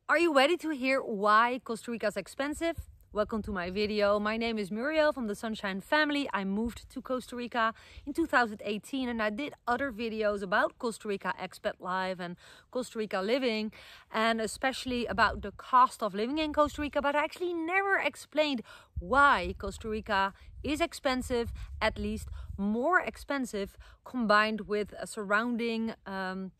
Are you ready to hear why Costa Rica is expensive? Welcome to my video. My name is Muriel from the Sunshine Family. I moved to Costa Rica in 2018 and I did other videos about Costa Rica expat life and Costa Rica living, and especially about the cost of living in Costa Rica, but I actually never explained why Costa Rica is expensive, at least more expensive combined with surrounding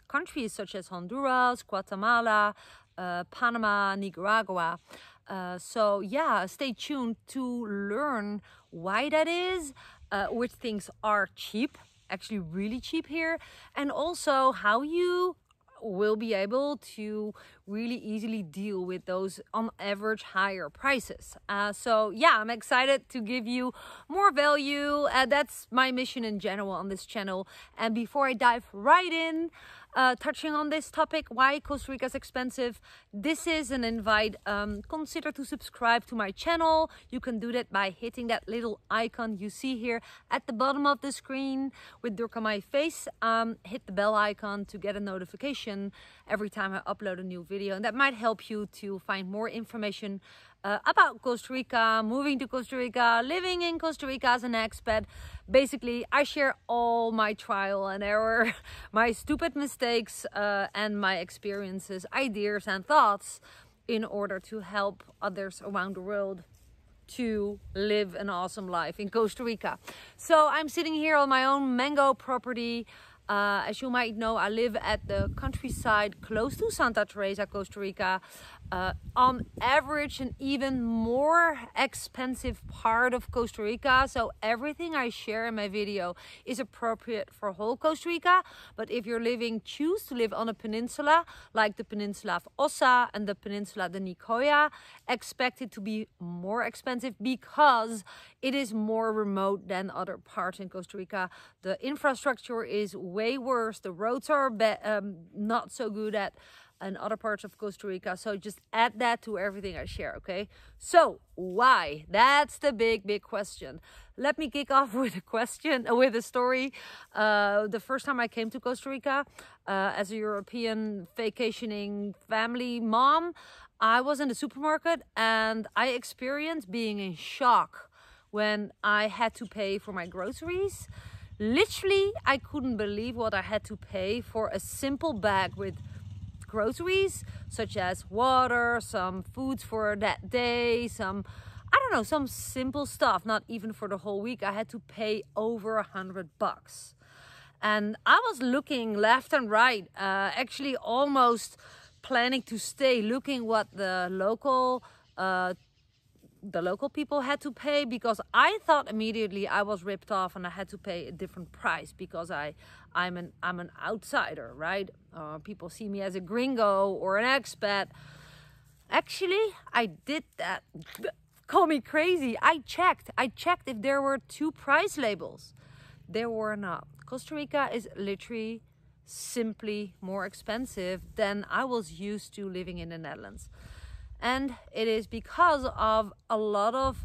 countries such as Honduras, Guatemala, Panama, Nicaragua. So yeah, stay tuned to learn why that is, which things are cheap, actually really cheap here, and also how you will be able to really easily deal with those on average higher prices. So yeah, I'm excited to give you more value. That's my mission in general on this channel. And before I dive right in, touching on this topic, why Costa Rica is expensive, this is an invite. Consider to subscribe to my channel. You can do that by hitting that little icon you see here at the bottom of the screen with my face. Hit the bell icon to get a notification every time I upload a new video, and that might help you to find more information about Costa Rica, moving to Costa Rica, living in Costa Rica as an expat. Basically, I share all my trial and error, my stupid mistakes, and my experiences, ideas and thoughts in order to help others around the world to live an awesome life in Costa Rica. So I'm sitting here on my own mango property. As you might know, I live at the countryside close to Santa Teresa, Costa Rica. On average, an even more expensive part of Costa Rica. So everything I share in my video is appropriate for whole Costa Rica. But if you're choose to live on a peninsula, like the peninsula of Osa and the peninsula de Nicoya, expect it to be more expensive because it is more remote than other parts in Costa Rica. The infrastructure is way worse. The roads are not so good in other parts of Costa Rica. So just add that to everything I share, okay? So why? That's the big question. Let me kick off with a story. The first time I came to Costa Rica as a European vacationing family mom, I was in the supermarket and I experienced being in shock when I had to pay for my groceries. Literally, I couldn't believe what I had to pay for a simple bag with groceries, such as water, some foods for that day, some simple stuff, not even for the whole week. I had to pay over $100. And I was looking left and right, actually almost planning to stay, looking what the local people had to pay, because I thought immediately I was ripped off and I had to pay a different price because I'm an outsider, right? People see me as a gringo or an expat. Actually, I did that. Call me crazy. I checked if there were two price labels. There were not. Costa Rica is literally simply more expensive than I was used to living in the Netherlands. And it is because of a lot of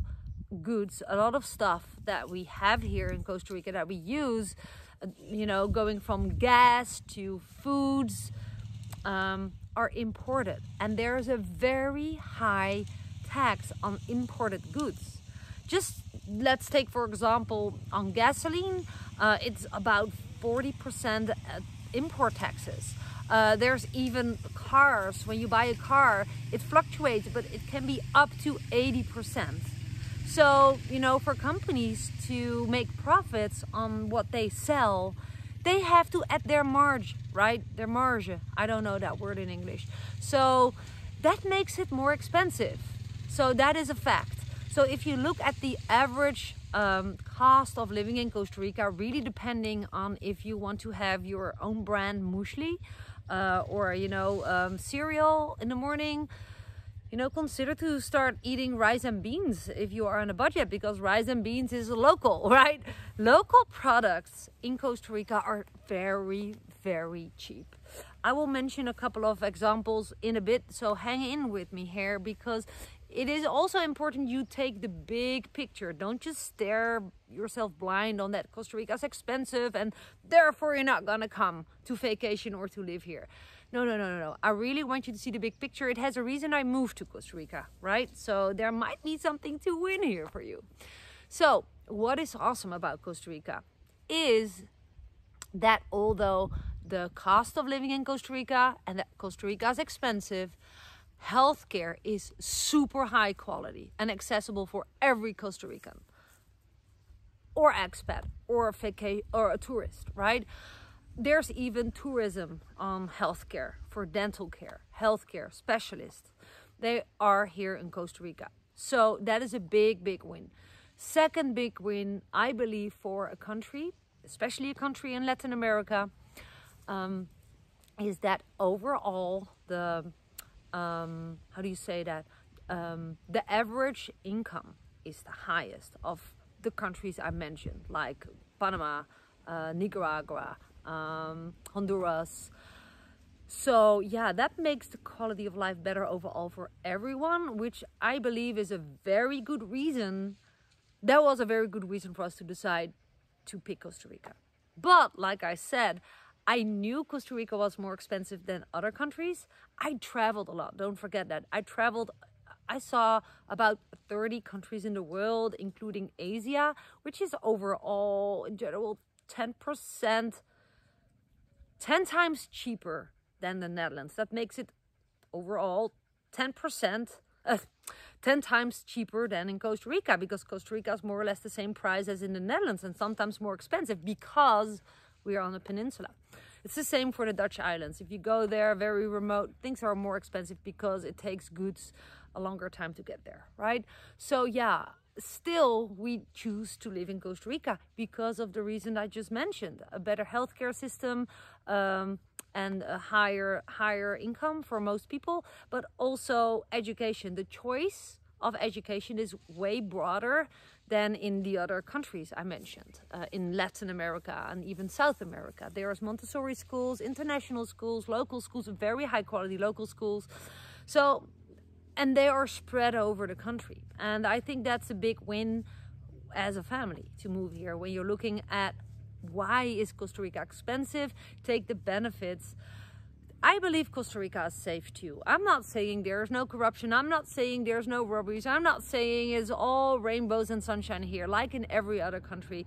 goods, a lot of stuff that we have here in Costa Rica that we use, going from gas to foods, are imported. And there is a very high tax on imported goods. Just let's take, for example, on gasoline, it's about 40% import taxes. There's even cars. When you buy a car, it fluctuates, but it can be up to 80%. So, for companies to make profits on what they sell, they have to add their marge, right? Their marge. I don't know that word in English. So that makes it more expensive. So that is a fact. So if you look at the average cost of living in Costa Rica, really depending on if you want to have your own brand muesli, or cereal in the morning, consider to start eating rice and beans if you are on a budget, because rice and beans is local, right? Local products in Costa Rica are very, very cheap. I will mention a couple of examples in a bit, so hang in with me here, because it is also important you take the big picture. Don't just stare yourself blind on that Costa Rica is expensive and therefore you're not gonna come to vacation or to live here. No. I really want you to see the big picture. It has a reason I moved to Costa Rica, right? So there might be something to win here for you. So what is awesome about Costa Rica is that although the cost of living in Costa Rica and that Costa Rica is expensive, healthcare is super high quality and accessible for every Costa Rican or expat or a tourist, right? There's even tourism on healthcare for dental care, healthcare specialists. They are here in Costa Rica. So that is a big, big win. Second big win, I believe, for a country, especially a country in Latin America, is that overall the, how do you say that? The average income is the highest of the countries I mentioned, like Panama, Nicaragua, Honduras. So yeah, that makes the quality of life better overall for everyone, which I believe is a very good reason. That was a very good reason for us to decide to pick Costa Rica. But like I said, I knew Costa Rica was more expensive than other countries. I traveled a lot. Don't forget that. I saw about 30 countries in the world, including Asia, which is overall, in general, 10%, 10 times cheaper than the Netherlands. That makes it overall 10%, 10 times cheaper than in Costa Rica, because Costa Rica is more or less the same price as in the Netherlands and sometimes more expensive because we are on a peninsula. It's the same for the Dutch islands. If you go there, very remote, things are more expensive because it takes goods a longer time to get there, right? So yeah, still we choose to live in Costa Rica because of the reason I just mentioned: a better healthcare system, and a higher income for most people, but also education. The choice of education is way broader than in the other countries I mentioned, in Latin America and even South America. There's Montessori schools, international schools, local schools, very high quality local schools. So, and they are spread over the country. And I think that's a big win as a family to move here. When you're looking at why is Costa Rica expensive, take the benefits. I believe Costa Rica is safe too. I'm not saying there's no corruption. I'm not saying there's no robberies. I'm not saying it's all rainbows and sunshine here. Like in every other country,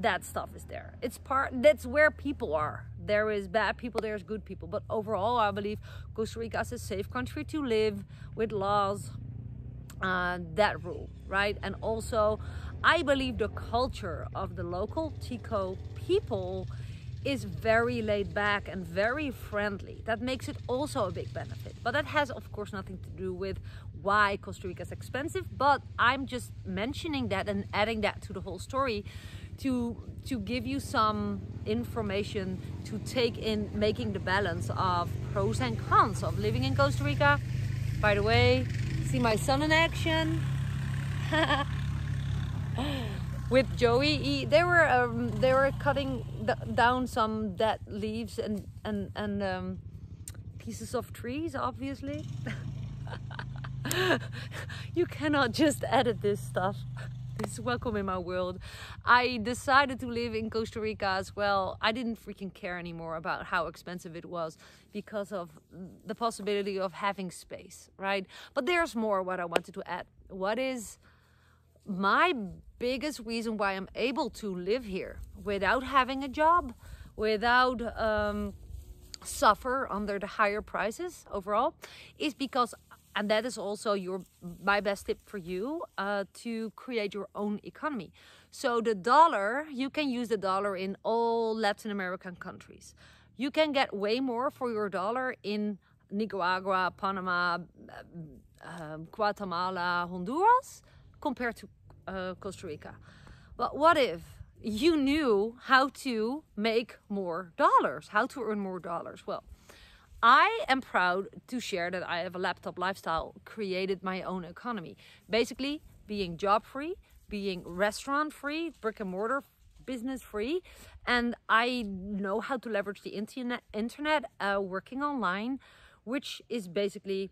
that stuff is there. That's where people are. There is bad people, there's good people. But overall, I believe Costa Rica is a safe country to live with laws that rule, right? And also, I believe the culture of the local Tico people is very laid back and very friendly. That makes it also a big benefit. But that has, of course, nothing to do with why Costa Rica is expensive. But I'm just mentioning that and adding that to the whole story to give you some information to take in making the balance of pros and cons of living in Costa Rica. By the way, see my son in action. With Joey, they were cutting down some dead leaves and pieces of trees, obviously. You cannot just edit this stuff. This is welcome in my world. I decided to live in Costa Rica as well. I didn't freaking care anymore about how expensive it was because of the possibility of having space, right? But there's more what I wanted to add. What is my biggest reason why I'm able to live here without having a job, without suffer under the higher prices overall, is because, and that is also my best tip for you, to create your own economy. So the dollar, you can use the dollar in all Latin American countries. You can get way more for your dollar in Nicaragua, Panama, Guatemala, Honduras, compared to Costa Rica. But what if you knew how to make more dollars, how to earn more dollars? Well, I am proud to share that I have a laptop lifestyle, created my own economy. Basically, being job free, being restaurant free, brick and mortar business free. And I know how to leverage the internet, working online, which is basically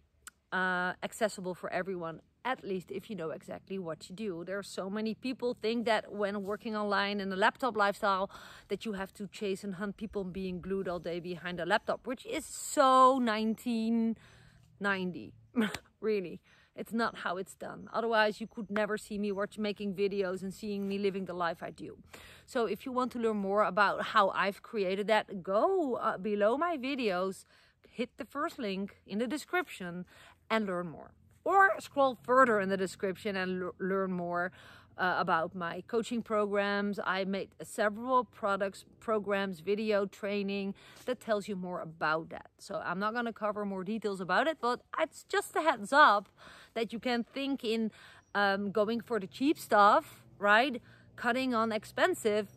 accessible for everyone. at least if you know exactly what you do. There are so many people think that when working online in a laptop lifestyle that you have to chase and hunt people being glued all day behind a laptop, which is so 1990. Really, it's not how it's done. Otherwise, you could never see me making videos and seeing me living the life I do. So if you want to learn more about how I've created that, go below my videos, hit the first link in the description and learn more. Or scroll further in the description and learn more about my coaching programs. I made several programs, video training that tells you more about that. So I'm not going to cover more details about it, but it's just a heads up that you can think in going for the cheap stuff, right? Cutting on expenses,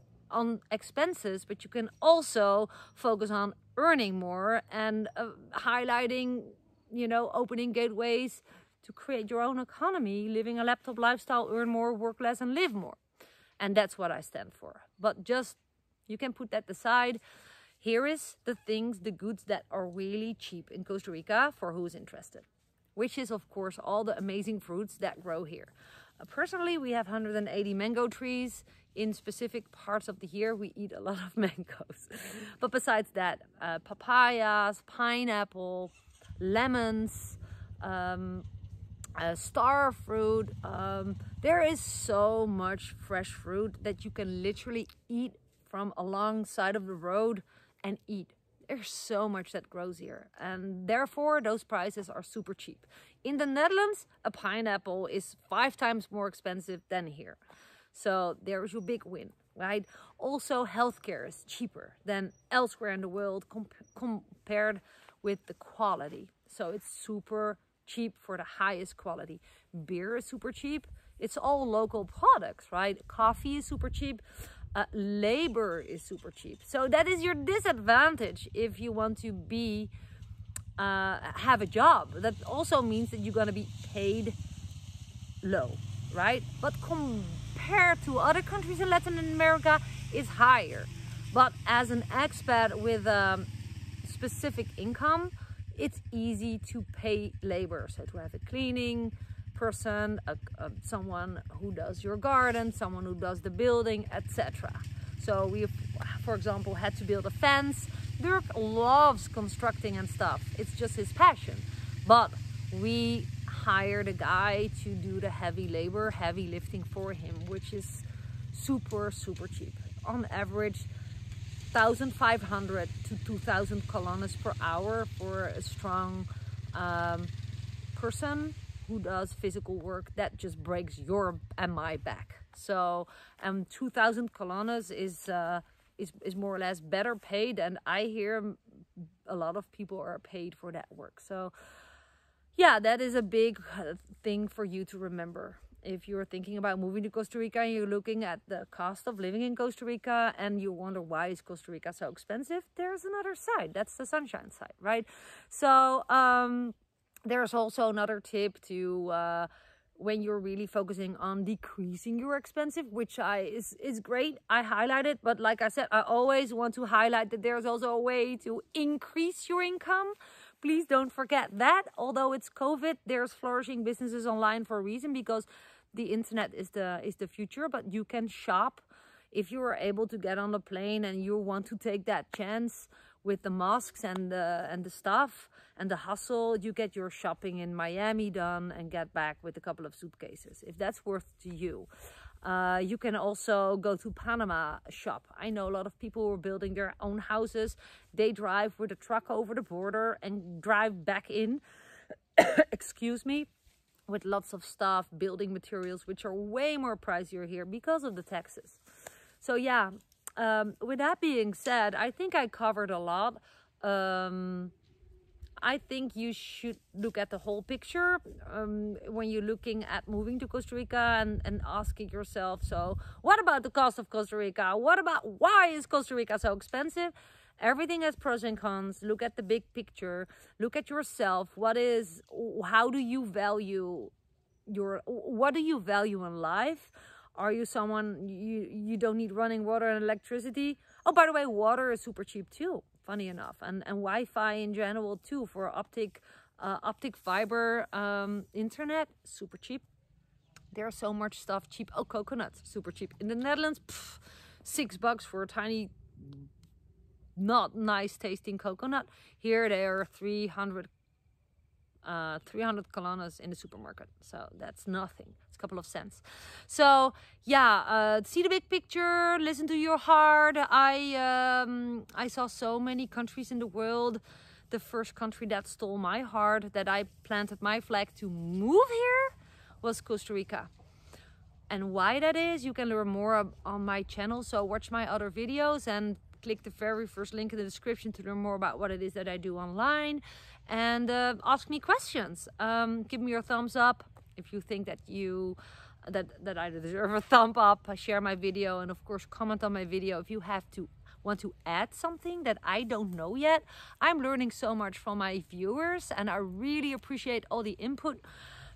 but you can also focus on earning more and highlighting, you know, opening gateways to create your own economy, living a laptop lifestyle, earn more, work less, and live more. And that's what I stand for. But just, you can put that aside. Here is the things, the goods that are really cheap in Costa Rica for who's interested. Which is, of course, all the amazing fruits that grow here. Personally, we have 180 mango trees. In specific parts of the year, we eat a lot of mangoes. But besides that, papayas, pineapple, lemons, star fruit. There is so much fresh fruit that you can literally eat from alongside of the road and eat. There's so much that grows here, and therefore those prices are super cheap. In the Netherlands, a pineapple is 5 times more expensive than here. So there's your big win, right? Also, healthcare is cheaper than elsewhere in the world compared with the quality. So it's super cheap for the highest quality. Beer is super cheap. It's all local products, right? Coffee is super cheap. Labor is super cheap. So that is your disadvantage if you want to be have a job. That also means that you're going to be paid low, right? But compared to other countries in Latin America, it's higher. But as an expat with a specific income, it's easy to pay labor. So to have a cleaning person, someone who does your garden, someone who does the building, etc. So we, for example, had to build a fence. Dirk loves constructing and stuff. It's just his passion. But we hired a guy to do the heavy labor, heavy lifting for him, which is super, super cheap. On average, 1,500 to 2,000 colones per hour for a strong person who does physical work that just breaks your and my back. So 2,000 colones is more or less better paid, and I hear a lot of people are paid for that work. So yeah, that is a big thing for you to remember. If you're thinking about moving to Costa Rica and you're looking at the cost of living in Costa Rica and you wonder why is Costa Rica so expensive, there's another side. That's the sunshine side, right? So there's also another tip to when you're really focusing on decreasing your expenses, which is great. I highlight it, but like I said, I always want to highlight that there's also a way to increase your income. Please don't forget that. Although it's COVID, there's flourishing businesses online for a reason, because the internet is the future. But you can shop if you are able to get on the plane and you want to take that chance with the masks and the stuff and the hustle. You get your shopping in Miami done and get back with a couple of suitcases, if that's worth to you. You can also go to Panama shop. I know a lot of people who are building their own houses. They drive with a truck over the border and drive back in, excuse me, with lots of stuff, building materials, which are way more pricier here because of the taxes. So yeah, with that being said, I think I covered a lot. I think you should look at the whole picture when you're looking at moving to Costa Rica and asking yourself, so what about the cost of Costa Rica? What about why is Costa Rica so expensive? Everything has pros and cons. Look at the big picture. Look at yourself. How do you value what do you value in life? Are you someone, you don't need running water and electricity? Oh, by the way, water is super cheap too, funny enough. And Wi-Fi in general too, for optic optic fiber internet, super cheap. There's so much stuff cheap. Oh, coconuts, super cheap. In the Netherlands, $6 for a tiny, not nice tasting coconut. Here they are 300 colones in the supermarket, so that's nothing. It's a couple of cents. So yeah, see the big picture, listen to your heart. I saw so many countries in the world. The first country that stole my heart, that I planted my flag to move here, was Costa Rica. And why that is, you can learn more on my channel, so watch my other videos and click the very first link in the description to learn more about what it is that I do online. And ask me questions. Give me your thumbs up if you think that that I deserve a thumb up. Share my video, and of course comment on my video if you want to add something that I don't know yet. I'm learning so much from my viewers, and I really appreciate all the input.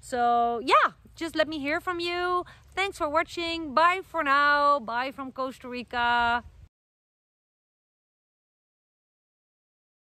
So yeah, just let me hear from you. Thanks for watching. Bye for now. Bye from Costa Rica.